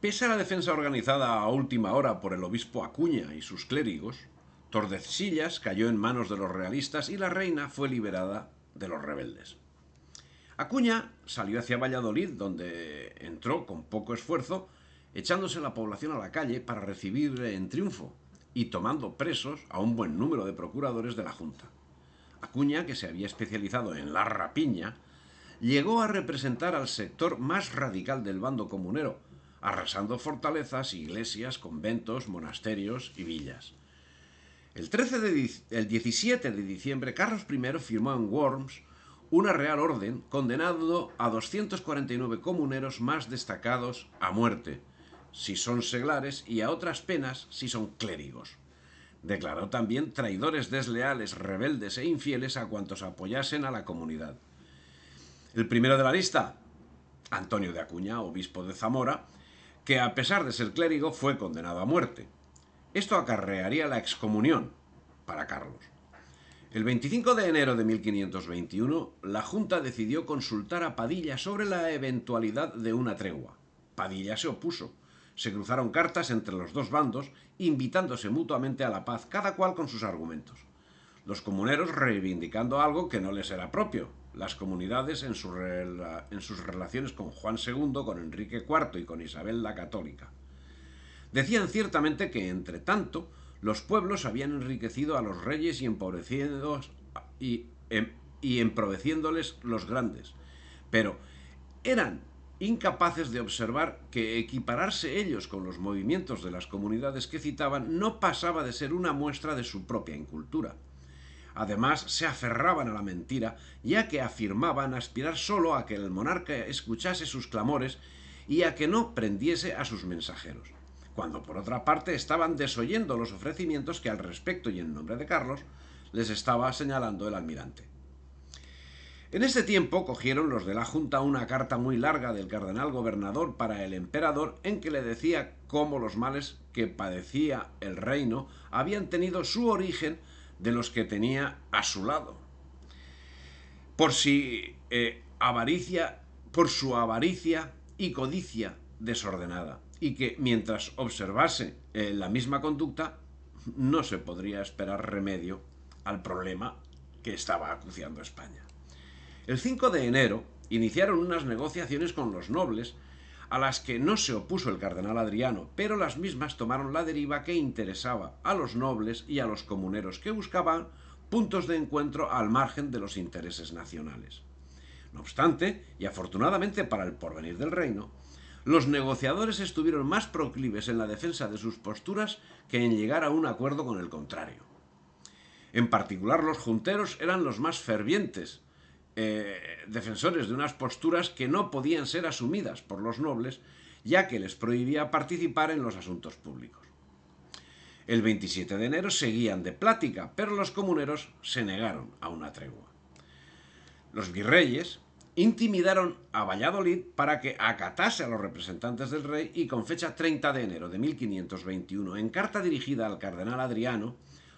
Pese a la defensa organizada a última hora por el obispo Acuña y sus clérigos, Tordesillas cayó en manos de los realistas y la reina fue liberada de los rebeldes. Acuña salió hacia Valladolid, donde entró con poco esfuerzo, echándose la población a la calle para recibirle en triunfo y tomando presos a un buen número de procuradores de la Junta. Acuña, que se había especializado en la rapiña, llegó a representar al sector más radical del bando comunero, arrasando fortalezas, iglesias, conventos, monasterios y villas. El 17 de diciembre, Carlos I firmó en Worms una real orden condenando a 249 comuneros más destacados a muerte, si son seglares, y a otras penas si son clérigos. Declaró también traidores desleales, rebeldes e infieles a cuantos apoyasen a la comunidad. El primero de la lista, Antonio de Acuña, obispo de Zamora, que a pesar de ser clérigo fue condenado a muerte. Esto acarrearía la excomunión para Carlos. El 25 de enero de 1521, la Junta decidió consultar a Padilla sobre la eventualidad de una tregua. Padilla se opuso. Se cruzaron cartas entre los dos bandos, invitándose mutuamente a la paz, cada cual con sus argumentos. Los comuneros reivindicando algo que no les era propio, las comunidades en sus relaciones con Juan II, con Enrique IV y con Isabel la Católica. Decían ciertamente que, entre tanto, los pueblos habían enriquecido a los reyes y emproveciéndoles los grandes, pero eran incapaces de observar que equipararse ellos con los movimientos de las comunidades que citaban no pasaba de ser una muestra de su propia incultura. Además, se aferraban a la mentira, ya que afirmaban aspirar solo a que el monarca escuchase sus clamores y a que no prendiese a sus mensajeros, cuando por otra parte estaban desoyendo los ofrecimientos que al respecto y en nombre de Carlos les estaba señalando el almirante. En este tiempo cogieron los de la Junta una carta muy larga del cardenal gobernador para el emperador en que le decía cómo los males que padecía el reino habían tenido su origen de los que tenía a su lado. Por su avaricia y codicia desordenada, y que mientras observase la misma conducta no se podría esperar remedio al problema que estaba acuciando España. El 5 de enero iniciaron unas negociaciones con los nobles a las que no se opuso el cardenal Adriano, pero las mismas tomaron la deriva que interesaba a los nobles y a los comuneros, que buscaban puntos de encuentro al margen de los intereses nacionales. No obstante, y afortunadamente para el porvenir del reino, los negociadores estuvieron más proclives en la defensa de sus posturas que en llegar a un acuerdo con el contrario. En particular, los junteros eran los más fervientes defensores de unas posturas que no podían ser asumidas por los nobles, ya que les prohibía participar en los asuntos públicos. El 27 de enero seguían de plática, pero los comuneros se negaron a una tregua. Los virreyes intimidaron a Valladolid para que acatase a los representantes del rey y con fecha 30 de enero de 1521, en carta dirigida al cardenal Adriano,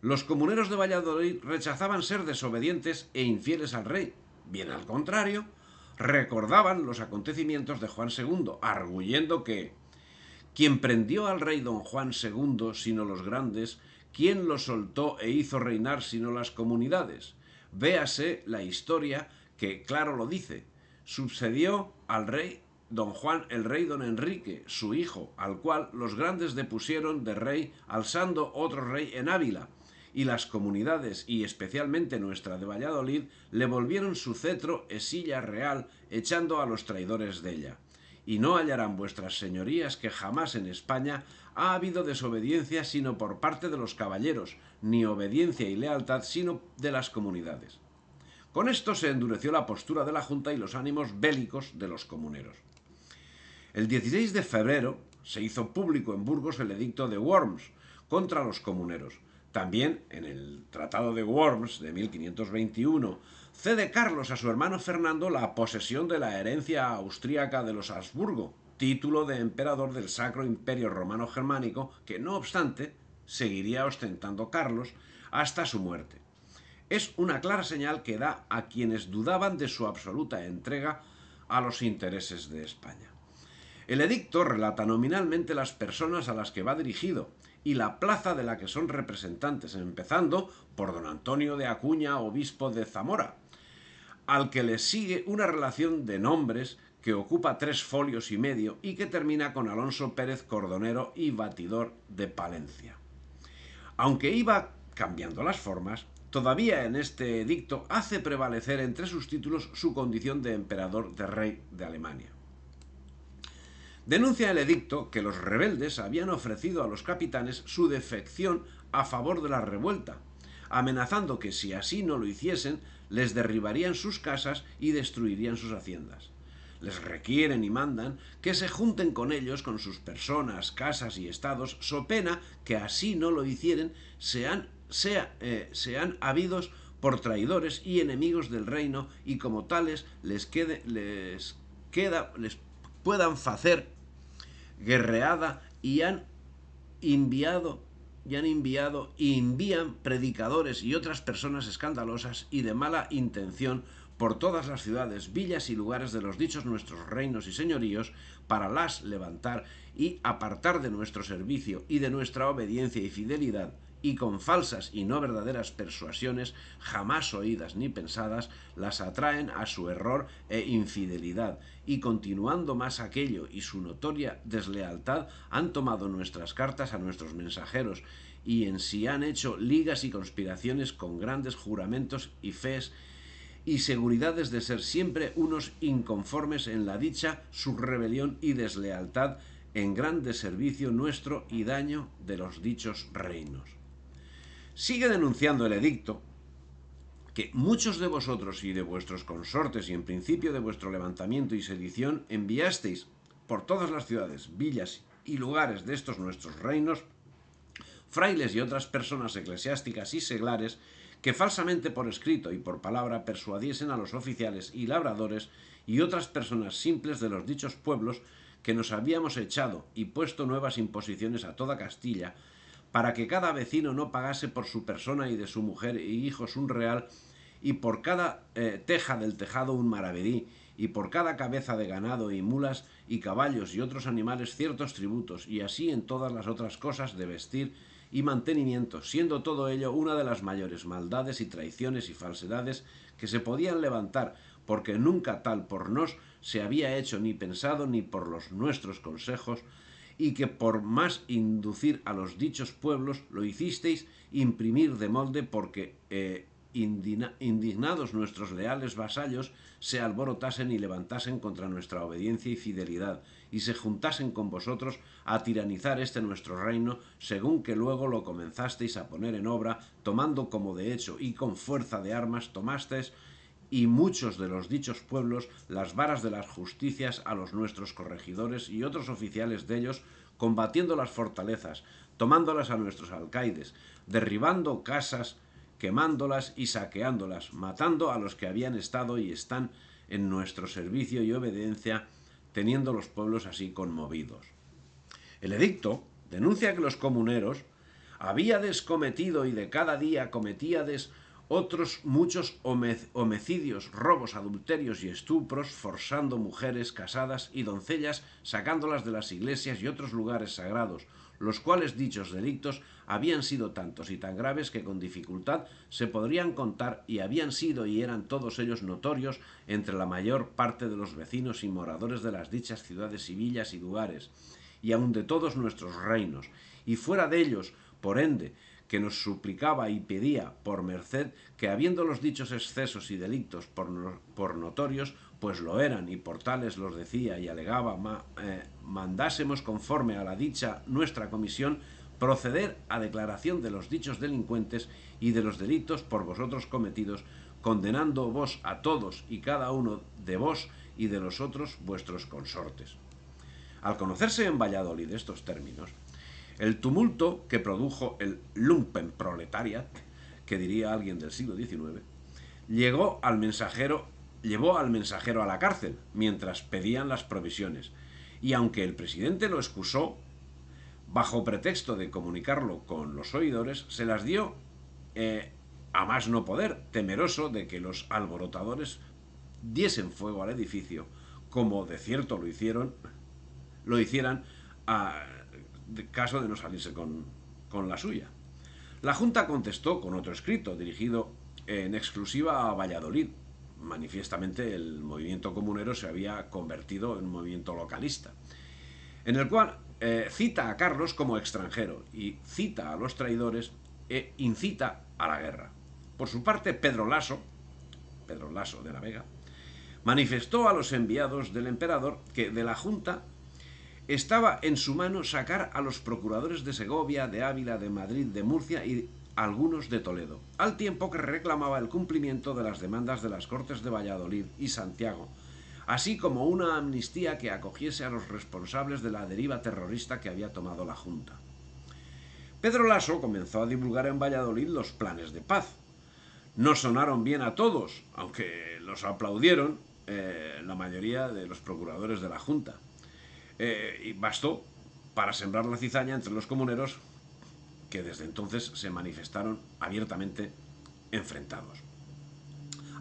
los comuneros de Valladolid rechazaban ser desobedientes e infieles al rey. Bien al contrario, recordaban los acontecimientos de Juan II, arguyendo que quien prendió al rey don Juan II sino los grandes, quién lo soltó e hizo reinar sino las comunidades. Véase la historia que claro lo dice. Sucedió al rey don Juan el rey don Enrique, su hijo, al cual los grandes depusieron de rey, alzando otro rey en Ávila, y las comunidades, y especialmente nuestra de Valladolid, le volvieron su cetro e silla real, echando a los traidores de ella. Y no hallarán vuestras señorías que jamás en España ha habido desobediencia sino por parte de los caballeros, ni obediencia y lealtad sino de las comunidades. Con esto se endureció la postura de la Junta y los ánimos bélicos de los comuneros. El 16 de febrero se hizo público en Burgos el edicto de Worms contra los comuneros. También, en el Tratado de Worms de 1521, cede Carlos a su hermano Fernando la posesión de la herencia austríaca de los Habsburgo, título de emperador del Sacro Imperio Romano Germánico, que no obstante seguiría ostentando Carlos hasta su muerte. Es una clara señal que da a quienes dudaban de su absoluta entrega a los intereses de España. El edicto relata nominalmente las personas a las que va dirigido y la plaza de la que son representantes, empezando por don Antonio de Acuña, obispo de Zamora, al que le sigue una relación de nombres que ocupa 3 folios y medio y que termina con Alonso Pérez Cordonero y batidor de Palencia. Aunque iba cambiando las formas, todavía en este edicto hace prevalecer entre sus títulos su condición de emperador de rey de Alemania. Denuncia el edicto que los rebeldes habían ofrecido a los capitanes su defección a favor de la revuelta, amenazando que si así no lo hiciesen, les derribarían sus casas y destruirían sus haciendas. Les requieren y mandan que se junten con ellos, con sus personas, casas y estados, so pena que así no lo hicieren, sean habidos por traidores y enemigos del reino, y como tales les puedan facer guerreada, y envían predicadores y otras personas escandalosas y de mala intención por todas las ciudades, villas y lugares de los dichos nuestros reinos y señoríos, para las levantar y apartar de nuestro servicio y de nuestra obediencia y fidelidad, y con falsas y no verdaderas persuasiones, jamás oídas ni pensadas, las atraen a su error e infidelidad, y continuando más aquello y su notoria deslealtad, han tomado nuestras cartas a nuestros mensajeros, y en sí han hecho ligas y conspiraciones con grandes juramentos y fees y seguridades de ser siempre unos inconformes en la dicha su rebelión y deslealtad, en gran deservicio nuestro y daño de los dichos reinos. Sigue denunciando el edicto que muchos de vosotros y de vuestros consortes y en principio de vuestro levantamiento y sedición enviasteis por todas las ciudades, villas y lugares de estos nuestros reinos frailes y otras personas eclesiásticas y seglares que falsamente por escrito y por palabra persuadiesen a los oficiales y labradores y otras personas simples de los dichos pueblos que nos habíamos echado y puesto nuevas imposiciones a toda Castilla, para que cada vecino no pagase por su persona y de su mujer e hijos un real, y por cada teja del tejado un maravedí, y por cada cabeza de ganado y mulas y caballos y otros animales ciertos tributos, y así en todas las otras cosas de vestir y mantenimiento, siendo todo ello una de las mayores maldades y traiciones y falsedades que se podían levantar, porque nunca tal por nos se había hecho ni pensado ni por los nuestros consejos, y que por más inducir a los dichos pueblos lo hicisteis imprimir de molde, porque indignados nuestros leales vasallos se alborotasen y levantasen contra nuestra obediencia y fidelidad, y se juntasen con vosotros a tiranizar este nuestro reino, según que luego lo comenzasteis a poner en obra, tomando como de hecho y con fuerza de armas tomasteis y muchos de los dichos pueblos las varas de las justicias a los nuestros corregidores y otros oficiales de ellos, combatiendo las fortalezas, tomándolas a nuestros alcaides, derribando casas, quemándolas y saqueándolas, matando a los que habían estado y están en nuestro servicio y obediencia, teniendo los pueblos así conmovidos. El edicto denuncia que los comuneros habíades cometido y de cada día cometíades otros muchos homicidios, robos, adulterios y estupros, forzando mujeres casadas y doncellas, sacándolas de las iglesias y otros lugares sagrados, los cuales dichos delictos habían sido tantos y tan graves que con dificultad se podrían contar, y habían sido y eran todos ellos notorios entre la mayor parte de los vecinos y moradores de las dichas ciudades y villas y lugares, y aun de todos nuestros reinos, y fuera de ellos, por ende, que nos suplicaba y pedía por merced que, habiendo los dichos excesos y delictos por notorios, pues lo eran, y por tales los decía y alegaba, mandásemos conforme a la dicha nuestra comisión proceder a declaración de los dichos delincuentes y de los delitos por vosotros cometidos, condenando vos a todos y cada uno de vos y de los otros vuestros consortes. Al conocerse en Valladolid estos términos, el tumulto que produjo el Lumpenproletariat, que diría alguien del siglo XIX, llevó al mensajero a la cárcel mientras pedían las provisiones, y aunque el presidente lo excusó bajo pretexto de comunicarlo con los oidores, se las dio a más no poder, temeroso de que los alborotadores diesen fuego al edificio, como de cierto lo hicieron, lo hicieran de caso de no salirse con la suya. La Junta contestó con otro escrito dirigido en exclusiva a Valladolid. Manifiestamente el movimiento comunero se había convertido en un movimiento localista, en el cual cita a Carlos como extranjero y cita a los traidores e incita a la guerra. Por su parte, Pedro Laso de la Vega, manifestó a los enviados del emperador que de la Junta estaba en su mano sacar a los procuradores de Segovia, de Ávila, de Madrid, de Murcia y algunos de Toledo, al tiempo que reclamaba el cumplimiento de las demandas de las Cortes de Valladolid y Santiago, así como una amnistía que acogiese a los responsables de la deriva terrorista que había tomado la Junta. Pedro Laso comenzó a divulgar en Valladolid los planes de paz. No sonaron bien a todos, aunque los aplaudieron la mayoría de los procuradores de la Junta. Y bastó para sembrar la cizaña entre los comuneros, que desde entonces se manifestaron abiertamente enfrentados.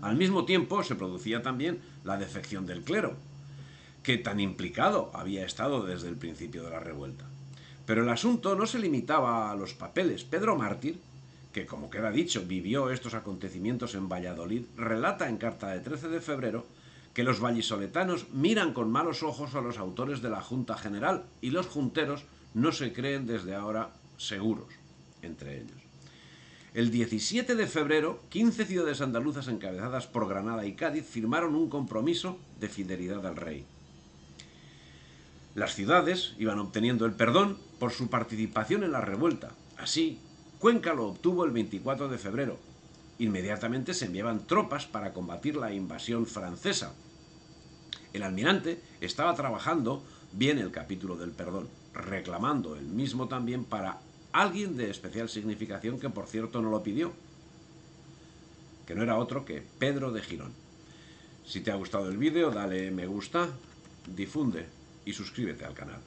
Al mismo tiempo se producía también la defección del clero, que tan implicado había estado desde el principio de la revuelta. Pero el asunto no se limitaba a los papeles. Pedro Mártir, que como queda dicho vivió estos acontecimientos en Valladolid, relata en carta de 13 de febrero que los vallisoletanos miran con malos ojos a los autores de la Junta General y los junteros no se creen desde ahora seguros entre ellos. El 17 de febrero, 15 ciudades andaluzas encabezadas por Granada y Cádiz firmaron un compromiso de fidelidad al rey. Las ciudades iban obteniendo el perdón por su participación en la revuelta. Así, Cuenca lo obtuvo el 24 de febrero. Inmediatamente se enviaban tropas para combatir la invasión francesa. El almirante estaba trabajando bien el capítulo del perdón, reclamando el mismo también para alguien de especial significación que por cierto no lo pidió, que no era otro que Pedro de Girón. Si te ha gustado el vídeo, dale me gusta, difunde y suscríbete al canal.